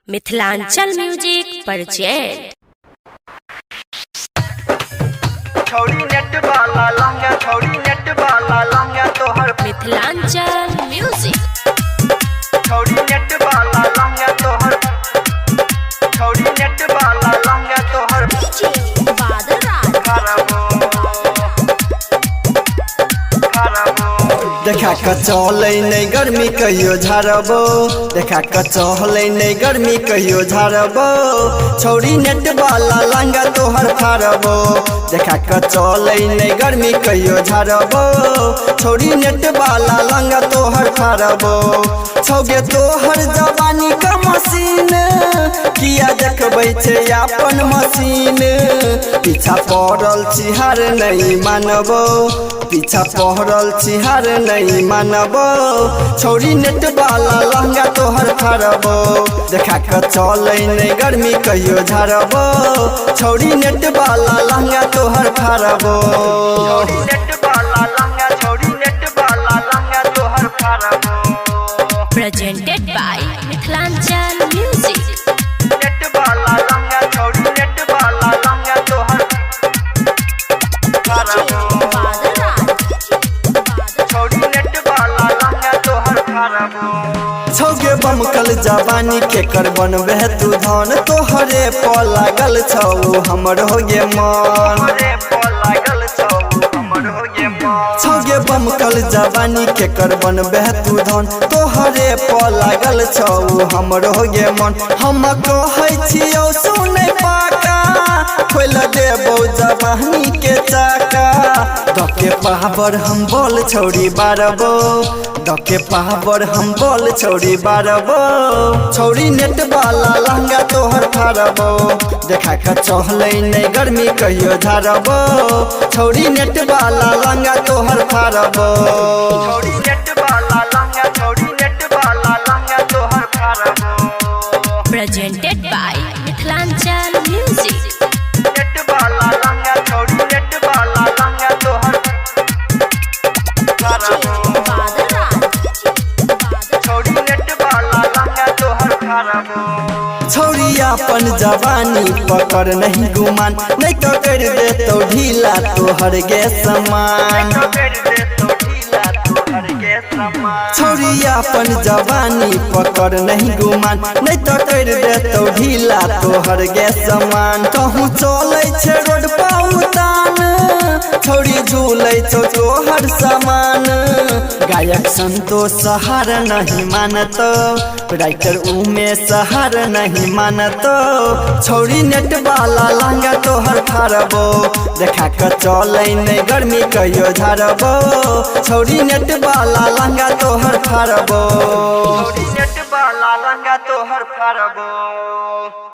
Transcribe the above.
Mithilanchal music present. छोड़ी net वाला लंगा, छोड़ी नेट वाला लंगा तोहर मिथिलांचल म्यूजिक। छोड़ी नेट वाला लंगा तोहर, छोड़ी नेट वाला लंगा तोहर खराबो देखा के चले नहीं गर्मी कहियो झारबो, देखा के चले नहीं गर्मी कहियो झारबो। छोड़ी नेट वाला लंगा तोहर फारबो, देखा के चले नहीं गर्मी कहियो झारबो। छोड़ी नेट वाला लंगा तोहर फारबो। छौगे तोहर जवानी का मशीन, किया देखबै छे अपन मशीन। पीछा पड़ल छिहार नहीं मानबो, पीछा पड़ल छिहार नहीं मानबो। छोड़ी नेट वाला लहंगा तोहर फारबो, देखा के चले नहीं गर्मी कहियो झारबो। छोड़ी नेट वाला लहंगा तोहर फारबो, छोड़ी नेट वाला लहंगा, छोड़ी नेट वाला लहंगा तोहर फारबो। Presented by Mithilanchal music. Net वाला लहंगा, छोड़ी नेट वाला लहंगा तोहर फारबो। छौगे बमकल जवानी के कर बनबे तू धन, तोहरे प लागल छौ हमर हो गे मन। छौगे बमकल जवानी के कर बनबे तू धन, तोहरे प लागल छौ हमर हो गे मन। हम कहै छियौ सुनै पाका, खोल देबौ जवानी के चाका। दके पावर हम बोल छोड़ी बारबो, दके पावर हम बोल छोड़ी बारबो। छोड़ी नेट वाला लहंगा तोहर फारबो, देखा के चहलै नहीं गर्मी कहियो झारबो। छोड़ी नेट वाला लहंगा तोहर फारबो, छोड़ी नेट वाला लहंगा, छोड़ी नेट वाला लहंगा तोहर फारबो। Presented by Mithilanchal music. Net वाला लहंगा, छोड़ी नेट वाला लहंगा तोहर फारबो। छोड़ी अपन जवानी पकड़ नहीं गुमान, नहीं तो कर दे तो ढीला तोहर गे समान। छोड़ी अपन जवानी पकड़ नहीं गुमान, नहीं तो कर दे तो ढीला तोहर गे समान। कहूँ चले छे रोड पाउतान, छोड़ी झूले छो तोहर सामान। गायक संतोष सहार नहीं मानतो, राइटर उमेश सहार नहीं मानतो। छोड़ी नेट वाला लहंगा तोहर फारबो, देखा के चले नहीं गर्मी कहियो झारबो। छोड़ी नेट वाला लहंगा तोहर फारबो, छोड़ी नेट वाला लहंगा तोहर फारबो।